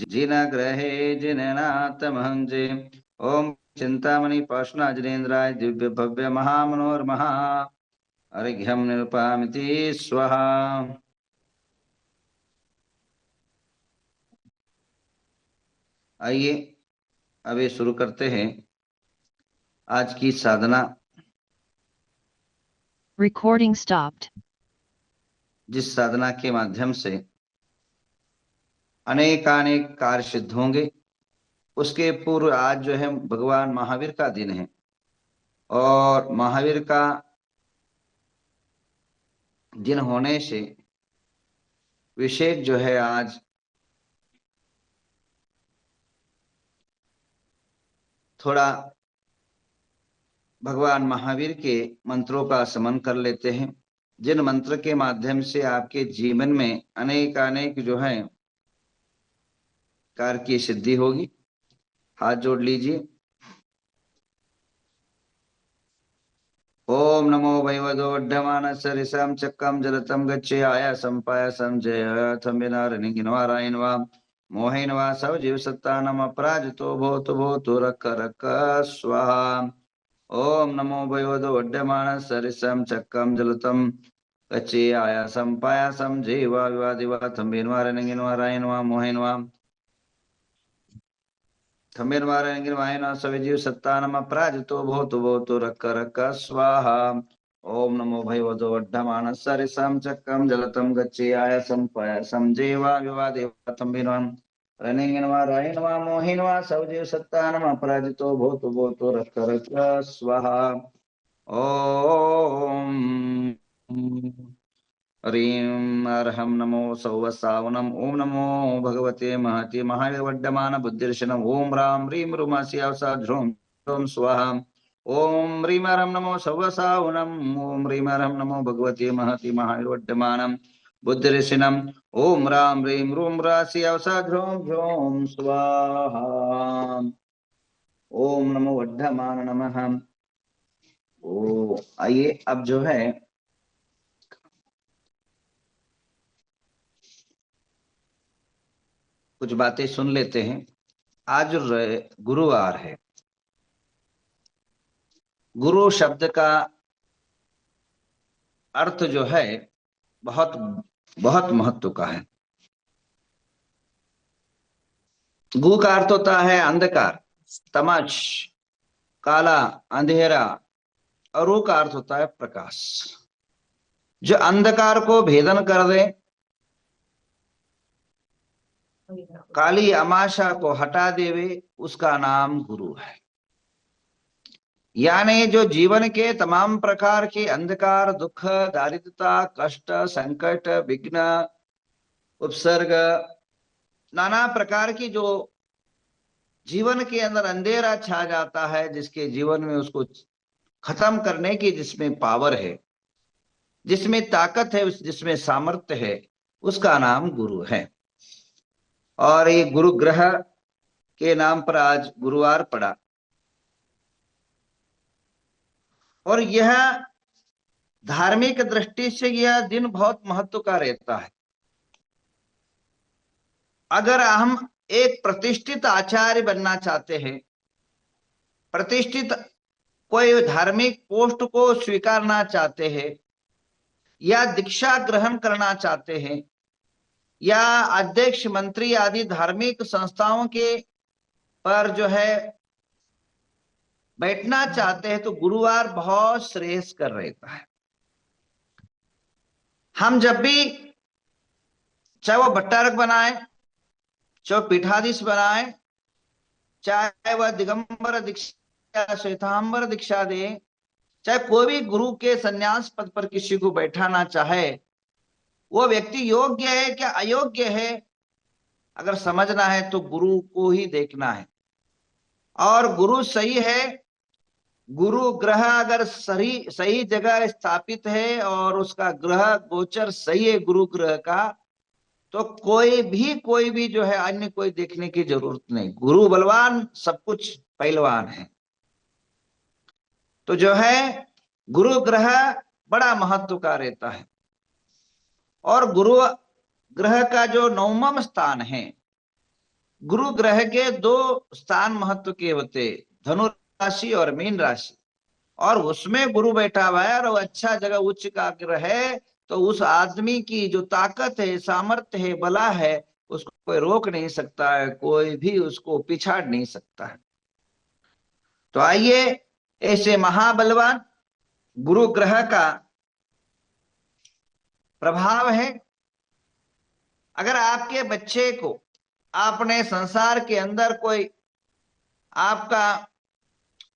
जिन ग्रहे जिननाथमहंजे। ओम चिंतामणि पार्श्वनाथ दिव्य भव्य महामनोरमहा अर्घ्यम निरुपामिति स्वाहा। आइए अभी शुरू करते हैं आज की साधना। Recording stopped. जिस साधना के माध्यम से अनेकानेक कार्य सिद्ध होंगे, उसके पूर्व आज जो है भगवान महावीर का दिन है और महावीर का दिन होने से विशेष जो है आज थोड़ा भगवान महावीर के मंत्रों का स्मरण कर लेते हैं, जिन मंत्र के माध्यम से आपके जीवन में अनेक जो है कार्य की सिद्धि होगी। हाथ जोड़ लीजिए। ओम नमो भगवदोड्ढमान सरिसम चक्रम जलतम गच्छे आयासम पायासम जयथम विनारायण वा मोहेन वा सब जीव सत्ता नम अपराजितो भूत भूतो रक रक स्वाहा। ओम नमो भगवदोड्ढमान सरिसम चक्रम जलतम गच्छे आयासम पायासम जयवा विवादिवाथम विनारायण वा मोहेन वा खमेर वायन सविजीव सत्तानम अपराजितो भूतो भूतो रक्क रक्क स्वाहा। ओम नमो भगवतो वड्ढमान सरिसम चक्रम जलतम गच्छे आयासम पायासम जेवा विवादेवतम विनवम रनिंगिन वा रायन वा मोहिन वा सविजीव सत्तानम अपराजितो भूतो भूतो रक्क रक्क स्वाहा। ओम ह्रीं अर्हं नमो सौवसावनम। ओम नमो भगवते महति महावीरवड्डमान बुद्धिर्शनम। ओम राम ह्रीं रुमास्यावसाध्रोम ह्रोम स्वाहा। ओम ह्रीं अर्हं नमो सौवसावनम। ओम ह्रीं अर्हं नमो भगवते महति महावीरवड्डमान बुद्धिर्शनम। ओम राम ह्रीं रुमास्यावसाध्रोम ह्रोम स्वाहा। ओम नमो वड्डमान नमः। ओ आइए अब जो है कुछ बातें सुन लेते हैं। आज गुरुवार है। गुरु शब्द का अर्थ जो है बहुत बहुत महत्व का है। गु का अर्थ होता है अंधकार, तमस, काला, अंधेरा, और रू का अर्थ होता है प्रकाश। जो अंधकार को भेदन कर दे, काली अमाशा को हटा देवे, उसका नाम गुरु है। यानी जो जीवन के तमाम प्रकार के अंधकार, दुख, दारिद्रता, कष्ट, संकट, विघ्न, उपसर्ग, नाना प्रकार की जो जीवन के अंदर अंधेरा छा जाता है, जिसके जीवन में उसको खत्म करने की जिसमें पावर है, जिसमें ताकत है, जिसमें सामर्थ्य है, उसका नाम गुरु है। और ये गुरु ग्रह के नाम पर आज गुरुवार पड़ा और यह धार्मिक दृष्टि से यह दिन बहुत महत्व का रहता है। अगर हम एक प्रतिष्ठित आचार्य बनना चाहते हैं, प्रतिष्ठित कोई धार्मिक पोस्ट को स्वीकारना चाहते हैं, या दीक्षा ग्रहण करना चाहते हैं, या अध्यक्ष, मंत्री आदि धार्मिक संस्थाओं के पर जो है बैठना चाहते हैं, तो गुरुवार बहुत श्रेयस्कर रहता है। हम जब भी चाहे वह भट्टारक बनाए, चाहे पीठाधीश बनाए, चाहे वह दिगंबर दीक्षा, श्वेतांबर दीक्षा दे, चाहे कोई भी गुरु के संन्यास पद पर किसी को बैठाना चाहे, वो व्यक्ति योग्य है क्या अयोग्य है, अगर समझना है तो गुरु को ही देखना है। और गुरु सही है, गुरु ग्रह अगर सही जगह स्थापित है और उसका ग्रह गोचर सही है गुरु ग्रह का, तो कोई भी जो है अन्य कोई देखने की जरूरत नहीं। गुरु बलवान, सब कुछ पहलवान है। तो जो है गुरु ग्रह बड़ा महत्व का रहता है। और गुरु ग्रह का जो 9वां स्थान है, गुरु ग्रह के दो स्थान महत्व के होते, धनु राशि और मीन राशि, और उसमें गुरु बैठा हुआ है और वो अच्छा जगह उच्च का ग्रह है, तो उस आदमी की जो ताकत है, सामर्थ्य है, बला है, उसको कोई रोक नहीं सकता है, कोई भी उसको पिछाड़ नहीं सकता है। तो आइए, ऐसे महाबलवान गुरु ग्रह का प्रभाव है। अगर आपके बच्चे को आपने संसार के अंदर कोई आपका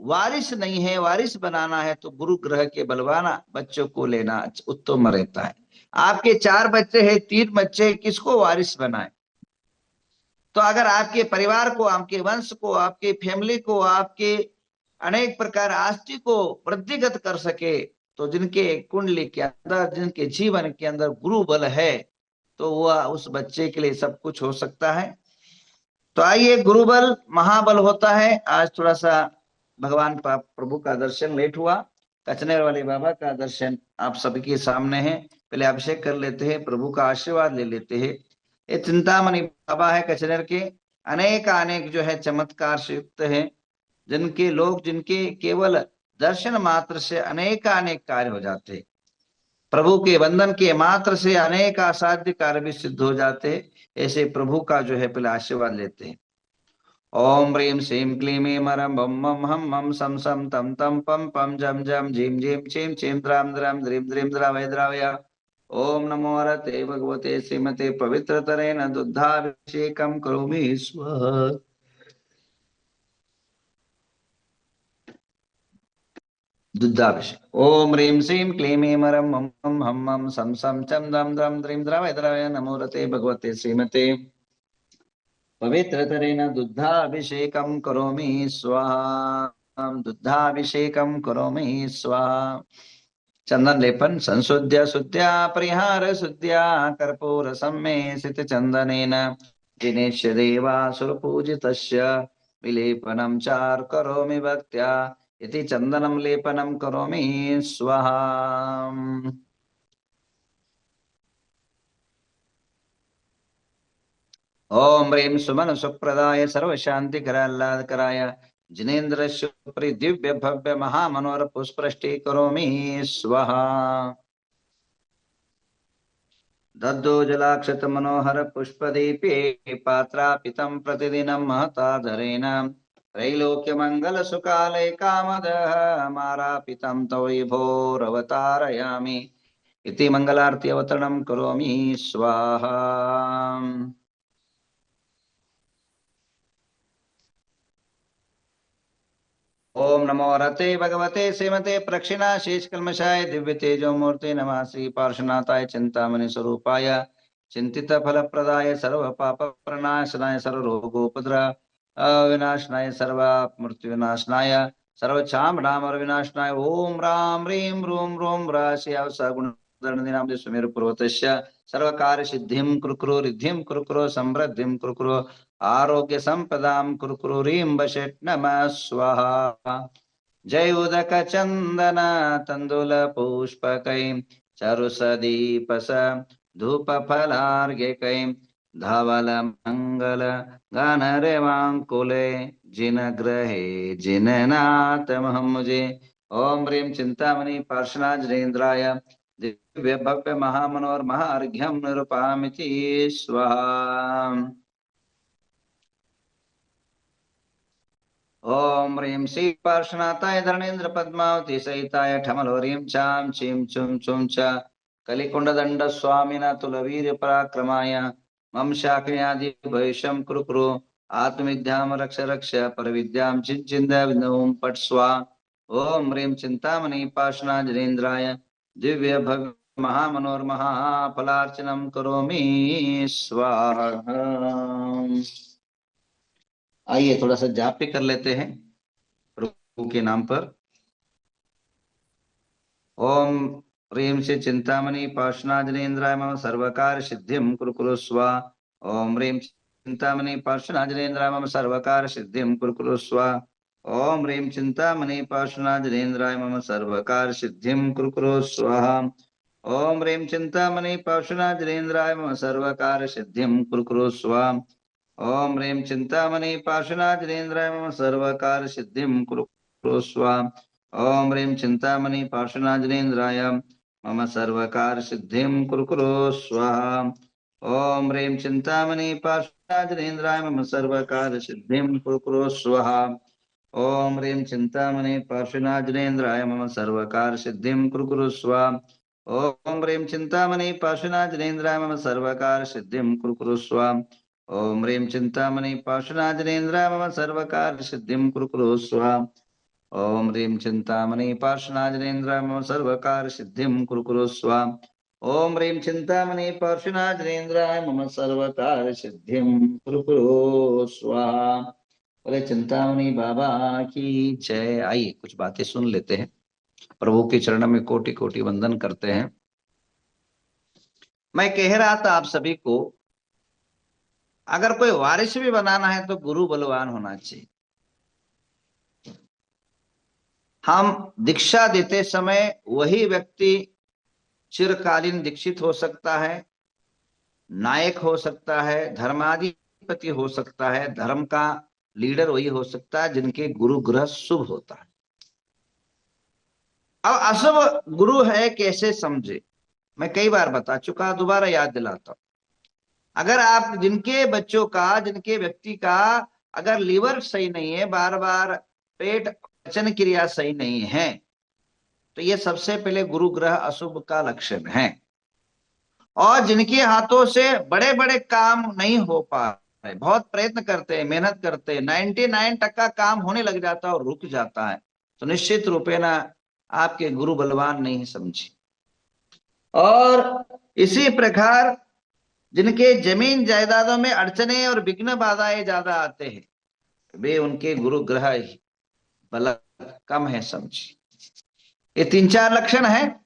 वारिस नहीं है, वारिस बनाना है, तो गुरु ग्रह के बलवाना बच्चों को लेना उत्तम रहता है। आपके 4 बच्चे हैं, 3 बच्चे, किसको वारिस बनाए? तो अगर आपके परिवार को, आपके वंश को, आपके फैमिली को, आपके अनेक प्रकार आस्ति को वृद्धिगत कर सके, तो जिनके कुंडली के अंदर, जिनके जीवन के अंदर गुरु बल है, तो वह उस बच्चे के लिए सब कुछ हो सकता है। तो आइए, गुरु बल महाबल होता है। आज थोड़ा सा भगवान प्रभु का दर्शन लेट हुआ, कचनेर वाले बाबा का दर्शन आप सबके सामने है। पहले अभिषेक कर लेते हैं, प्रभु का आशीर्वाद ले लेते हैं। ये चिंतामणि बाबा है कचनेर के, अनेक अनेक जो है चमत्कार से युक्त है, जिनके लोग, जिनके केवल दर्शन मात्र से अनेक अनेक कार्य हो जाते हैं। प्रभु के वंदन के मात्र से अनेक असाध्य कार्य भी सिद्ध हो जाते हैं। ऐसे प्रभु का जो है पहले आशीर्वाद लेते हैं। ओम ह्रीं श्रीं क्लीं ऐं मरं बम मम हम मम सम सम तम तम पम पम जम जम झीं झीं छीं छीं द्राम द्राम द्रीं द्रीं द्रावय द्रावय। ओम नमो हरते भगवते श्रीमते पवित्रतरेण दुग्धाभिषेकं करोमि स्वाहा। दुग्धाभिषेक। ओम ह्रीं श्रीं क्लीं ऐं मरं मम हम मम सम सम चम दम द्रम द्रीं द्रावय द्रावय। नमो हरते भगवते श्रीमते पवित्रतरेण दुग्धाभिषेकं करोमि स्वाहा। दुग्धाभिषेकं करोमि स्वाहा। चंदन लेपन संशुद्ध शुद्ध्या परिहार शुद्ध्या कर्पूर सम्मेषित चंदनेन दिनेश देवासुर पूजितस्य विलेपनं चार करोमि भक्त्या इति चंदनं लेपनं करोमि स्वाहा। ओम ह्रीं सुमन सुप्रदाय सर्वशांतिकराय जिनेन्द्र सुप्री दिव्य भव्य महामनोहर पुष्पृष्टि करोमि स्वाहा। दद्दोजलाक्षत मनोहर पुष्पदीपे पात्रापितं प्रतिदिनं महतादरेण त्रैलोक्य मंगल सुकालय कामदः मारापितं तव भोरवतारयामि इति मंगलारती अवतरणं करोमि स्वाहा। ओम नमो रते भगवते श्रीमते प्रक्षिणा शेष कल्मषाय दिव्य तेजो मूर्ति नमः श्री पार्श्वनाथाय चिंतामणि स्वरूपाय चिंतित फल प्रदाय सर्व पाप प्रणाशनाय सर्व रोगोपद्र विनाशनाय सर्व मृत्यु विनाशनाय सर्व छाम राम विनाशनाय ओम राम ह्रीं रूम रोम राशि सगुण नाम सुमेरु पर्वतस्य सर्व कार्य सिद्धिं कुरुकुरु रिद्धिं कुरुकुरु समृद्धिं कुरुकुरु आरोग्य संपदां कुरुकुरु ह्रीं बशेट नमः स्वाहा। जय उदक चंदन तंदुल पुष्पकै चरुसदीपस धूप फलार्घ्यकै धवल मंगल गानरेवांकुले जिन ग्रहे जिननाथ मुझे। ओम ह्रीं चिंतामणि पार्श्वनाथेन्द्राय दिव्य भव्य महामनोहर महार्घ्यं निरूपयामि स्वाहा। ओम ह्रीं श्री पार्श्वनाथाय धरणेन्द्र पद्मावती सहिताय ठमलोरीं चां चीं चुं चुं च कलिकुंड दंड स्वामिना तुलवीर पराक्रमाय मम शाकयादि भविष्यं कुरु कुरु आत्मविद्याम रक्ष रक्ष पर विद्यां चिंचिन्द विनोम पट स्वा। ओम ह्रीं चिंतामणि पार्श्वनाथेन्द्राय दिव्य भव्य महामनोहर महाफलार्चनम करोमि स्वाहा। आइए थोड़ा सा जाप भी कर लेते हैं प्रभु के नाम पर। ओम ह्रीं श्री चिंतामणि पार्श्वनाथेन्द्राय मम सर्वकार सिद्धिं कुरु कुरु स्वा। ओम ह्रीं चिंतामणि पार्श्वनाथेन्द्राय मम सर्वकार सिद्धिं कुरु कुरु स्वा। ओम ह्रीं चिंतामणि पार्श्वनाथेन्द्राय मम सर्वकार सिद्धिं कुरु कुरु स्वाहा। ओम ह्रीं चिंतामणि पार्श्वनाथेन्द्राय मम सर्वकार सिद्धिं कुरु कुरु स्वाहा। ओम ह्रीं चिंतामणि पार्श्वनाथेन्द्राय मम सर्वकार सिद्धिं कुरु कुरु स्वाहा। ओम ह्रीं चिंतामणि पार्श्वनाथेन्द्राय मम सर्वकार सिद्धिं कुरु कुरु स्वाहा। ओम ह्रीं चिंतामणि पार्श्वनाथेन्द्राय मम सर्वकार सिद्धिं कुरु कुरु स्वाहा। ओम ह्रीं चिंतामणि पार्श्वनाथेन्द्राय मम सर्वकार सिद्धिं कुरु कुरु स्वाहा। ओम ह्रीं चिंतामणि पार्श्वनाथेन्द्राय मम सर्वकार सिद्धिं कुरु कुरु स्वाहा। ओम ह्रीं चिंतामणि पार्श्वनाथेन्द्राय मम सर्वकार सिद्धिं कुरु कुरु स्वाहा। ओम ह्रीं चिंतामणि पार्श्वनाथेन्द्राय मम सर्वकार सिद्धिं कुरु कुरु स्वाहा। ओम ह्रीं चिंतामणि पार्श्वनाथेन्द्राय मम सर्वकार सिद्धिं कुरु कुरु स्वाहा। बोले चिंतामणि बाबा की जय। आइए कुछ बातें सुन लेते हैं। प्रभु के चरणों में कोटि कोटि वंदन करते हैं। मैं कह रहा था आप सभी को, अगर कोई वारिस भी बनाना है तो गुरु बलवान होना चाहिए। हम दीक्षा देते समय वही व्यक्ति चिरकालीन दीक्षित हो सकता है, नायक हो सकता है, धर्माधिपति हो सकता है, धर्म का लीडर वही हो सकता है जिनके गुरु ग्रह शुभ होता है। अब अशुभ गुरु है कैसे समझे, मैं कई बार बता चुका, दोबारा याद दिलाता हूं। अगर आप जिनके बच्चों का, जिनके व्यक्ति का अगर लीवर सही नहीं है, बार बार पेट पचन क्रिया सही नहीं है, तो ये सबसे पहले गुरु ग्रह अशुभ का लक्षण है। और जिनके हाथों से बड़े बड़े काम नहीं हो पा रहे, बहुत प्रयत्न करते हैं, मेहनत करते हैं, 99% काम होने लग जाता है और रुक जाता है, तो निश्चित रूपे ना आपके गुरु बलवान नहीं समझे। और इसी प्रकार जिनके जमीन जायदादों में अड़चने और विघ्न बाधाएं ज्यादा आते हैं, वे उनके गुरु ग्रह बल कम है समझिए। ये 3-4 लक्षण है।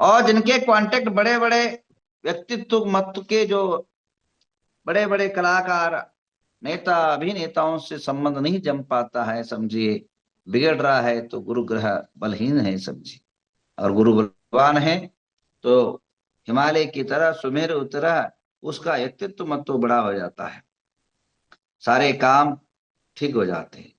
और जिनके कांटेक्ट बड़े बड़े व्यक्तित्व मत के, जो बड़े बड़े कलाकार, नेता, अभिनेताओं से संबंध नहीं जम पाता है समझिए, बिगड़ रहा है, तो गुरु ग्रह बलहीन है समझिए। और गुरु बलवान है तो हिमालय की तरह सुमेरु तरह उसका व्यक्तित्व मत तो बड़ा हो जाता है, सारे काम ठीक हो जाते हैं।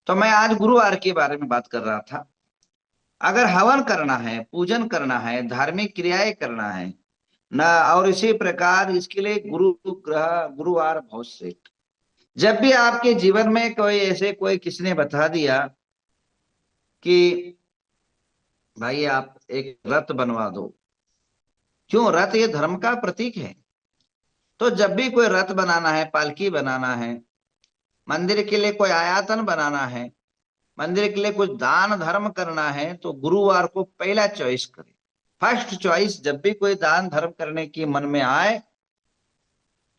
तो मैं आज गुरुवार के बारे में बात कर रहा था। अगर हवन करना है, पूजन करना है, धार्मिक क्रियाएं करना है ना, और इसी प्रकार इसके लिए गुरु ग्रह गुरुवार बहुत श्रेष्ठ। जब भी आपके जीवन में कोई ऐसे, कोई किसी ने बता दिया कि भाई आप एक रथ बनवा दो, क्यों, रथ ये धर्म का प्रतीक है। तो जब भी कोई रथ बनाना है, पालकी बनाना है, मंदिर के लिए कोई आयतन बनाना है, मंदिर के लिए कुछ दान धर्म करना है, तो गुरुवार को पहला चॉइस करें, फर्स्ट चॉइस। जब भी कोई दान धर्म करने की मन में आए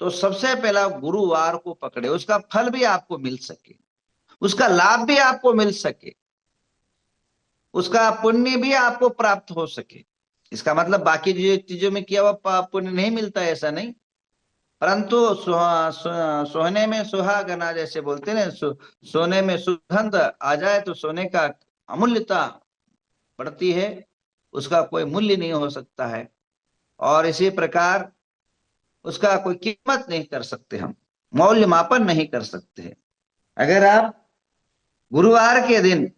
तो सबसे पहला गुरुवार को पकड़े, उसका फल भी आपको मिल सके, उसका लाभ भी आपको मिल सके, उसका पुण्य भी आपको प्राप्त हो सके। इसका मतलब बाकी चीजों में किया हुआ पुण्य नहीं मिलता, ऐसा नहीं, परंतु सोने में सुहागना जैसे बोलते हैं, सोने में सुगंध आ जाए तो सोने का अमूल्यता बढ़ती है, उसका कोई मूल्य नहीं हो सकता है। और इसी प्रकार उसका कोई कीमत नहीं कर सकते, हम मौल्य मापन नहीं कर सकते हैं। अगर आप गुरुवार के दिन,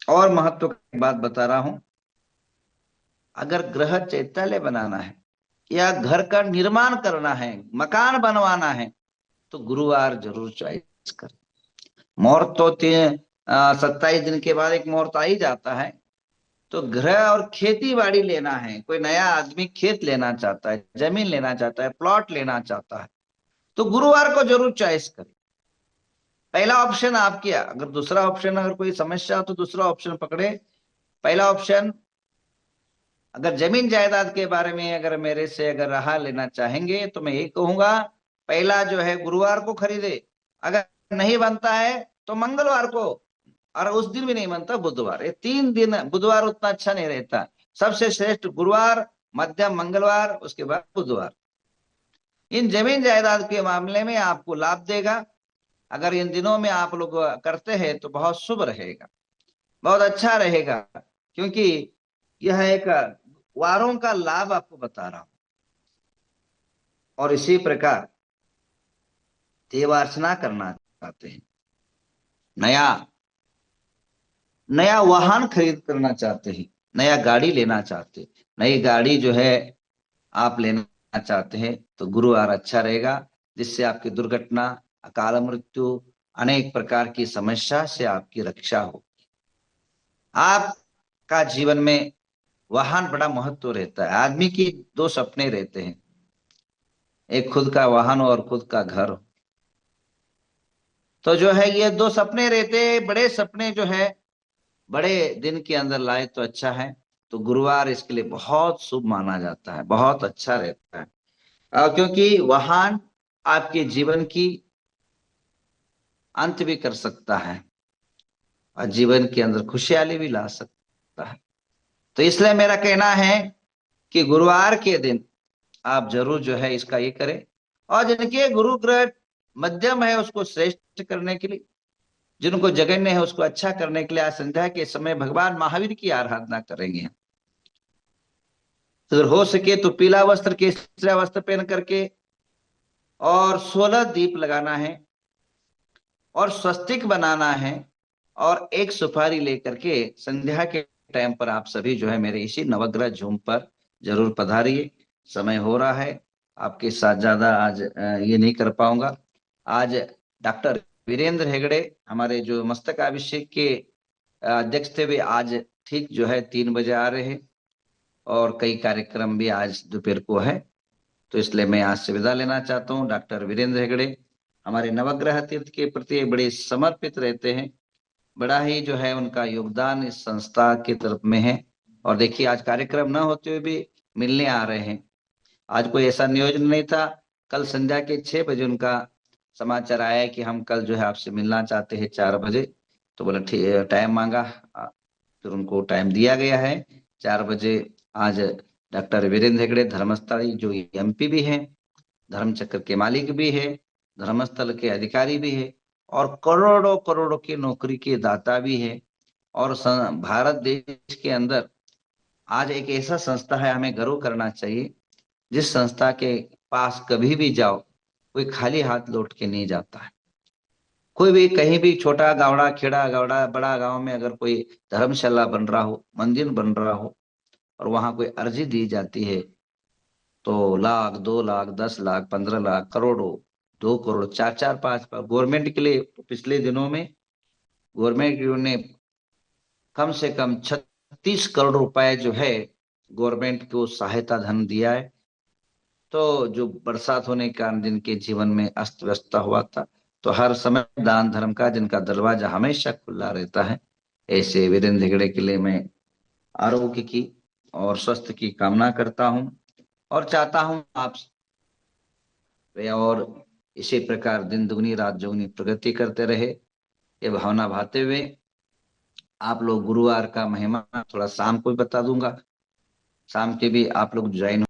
और महत्व की बात बता रहा हूं, अगर गृह चैत्यालय बनाना है या घर का निर्माण करना है, मकान बनवाना है, तो गुरुवार जरूर चॉइस करें। मुहूर्त तो 27 दिन के बाद एक मुहूर्त आ ही जाता है। तो घर और खेती बाड़ी लेना है, कोई नया आदमी खेत लेना चाहता है, जमीन लेना चाहता है, प्लॉट लेना चाहता है, तो गुरुवार को जरूर चॉइस करें। पहला ऑप्शन आप किया, अगर दूसरा ऑप्शन, अगर कोई समस्या हो तो दूसरा ऑप्शन पकड़े। पहला ऑप्शन, अगर जमीन जायदाद के बारे में अगर मेरे से अगर राह लेना चाहेंगे तो मैं यही कहूंगा, पहला जो है गुरुवार को खरीदे। अगर नहीं बनता है तो मंगलवार को, और उस दिन भी नहीं बनता बुधवार। ये 3 दिन, बुधवार उतना अच्छा नहीं रहता, सबसे श्रेष्ठ गुरुवार, मध्यम मंगलवार, उसके बाद बुधवार। इन जमीन जायदाद के मामले में आपको लाभ देगा। अगर इन दिनों में आप लोग करते हैं तो बहुत शुभ रहेगा, बहुत अच्छा रहेगा, क्योंकि यह एक वारों का लाभ आपको बता रहा हूं। और इसी प्रकार देवार्चना करना चाहते हैं, नया नया वाहन खरीद करना चाहते हैं, नया गाड़ी लेना चाहते हैं, नई गाड़ी जो है आप लेना चाहते हैं, तो गुरुवार अच्छा रहेगा, जिससे आपकी दुर्घटना, अकाल मृत्यु, अनेक प्रकार की समस्या से आपकी रक्षा हो। आपका जीवन में वाहन बड़ा महत्व रहता है। आदमी की दो सपने रहते हैं, एक खुद का वाहन और खुद का घर। तो जो है ये दो सपने रहते हैं, बड़े सपने जो है बड़े दिन के अंदर लाए तो अच्छा है। तो गुरुवार इसके लिए बहुत शुभ माना जाता है, बहुत अच्छा रहता है। क्योंकि वाहन आपके जीवन की अंत भी कर सकता है और जीवन के अंदर खुशहाली भी ला सकता है। तो इसलिए मेरा कहना है कि गुरुवार के दिन आप जरूर जो है इसका ये करें। और जिनके गुरु ग्रह मध्यम है उसको श्रेष्ठ करने के लिए, जिनको जगन्य है उसको अच्छा करने के लिए आज संध्या के समय भगवान महावीर की आराधना करेंगे। अगर हो सके तो पीला वस्त्र, केसरिया वस्त्र पहन करके और 16 दीप लगाना है और स्वस्तिक बनाना है और एक सुपारी लेकर के संध्या के टाइम पर आप सभी जो है मेरे इसी नवग्रह झूम पर जरूर पधारिए। समय हो रहा है, आपके साथ ज्यादा आज ये नहीं कर पाऊंगा। आज डॉक्टर वीरेंद्र हेगड़े हमारे जो मस्तकाभिषेक के अध्यक्ष थे, वे आज ठीक जो है 3 बजे आ रहे हैं और कई कार्यक्रम भी आज दोपहर को है। तो इसलिए मैं आज से विदा लेना चाहता हूँ। डॉक्टर वीरेंद्र हेगड़े हमारे नवग्रह तीर्थ के प्रति बड़े समर्पित रहते हैं, बड़ा ही जो है उनका योगदान इस संस्था की तरफ में है। और देखिए आज कार्यक्रम न होते हुए भी मिलने आ रहे हैं। आज कोई ऐसा नियोजन नहीं था, कल संध्या के 6 बजे उनका समाचार आया है कि हम कल जो है आपसे मिलना चाहते हैं 4 बजे। तो बोला ठीक, टाइम मांगा, फिर उनको टाइम दिया गया है 4 बजे। आज डॉक्टर वीरेंद्र हेगड़े धर्मस्थली जो एमपी भी हैं, धर्म चक्र के मालिक भी है, धर्मस्थल के अधिकारी भी है और करोड़ों करोड़ों की नौकरी के दाता भी है। और भारत देश के अंदर आज एक ऐसा संस्था है, हमें गर्व करना चाहिए, जिस संस्था के पास कभी भी जाओ कोई खाली हाथ लौट के नहीं जाता है। कोई भी कहीं भी छोटा गावड़ा, खेड़ा गावड़ा, बड़ा गांव में अगर कोई धर्मशाला बन रहा हो, मंदिर बन रहा हो और वहां कोई अर्जी दी जाती है, तो लाख, 2 लाख, 10 लाख, 15 लाख, करोड़ों, 2 करोड़, चार चार पांच गवर्नमेंट के लिए तो पिछले दिनों में गवर्नमेंट ने कम से कम 36 करोड़ रुपए जो है गवर्नमेंट को सहायता धन दिया है। तो जो बरसात होने के कारण जिनके जीवन में अस्त व्यस्त हुआ था, तो हर समय दान धर्म का जिनका दरवाजा हमेशा खुला रहता है, ऐसे वीरेंद्र हेगड़े के लिए मैं आरोग्य की और स्वस्थ की कामना करता हूं और चाहता हूं आप और इसी प्रकार दिन दुगनी रात चौगुनी प्रगति करते रहे। ये भावना भाते हुए आप लोग गुरुवार का महिमा थोड़ा शाम को भी बता दूंगा, शाम के भी आप लोग ज्वाइन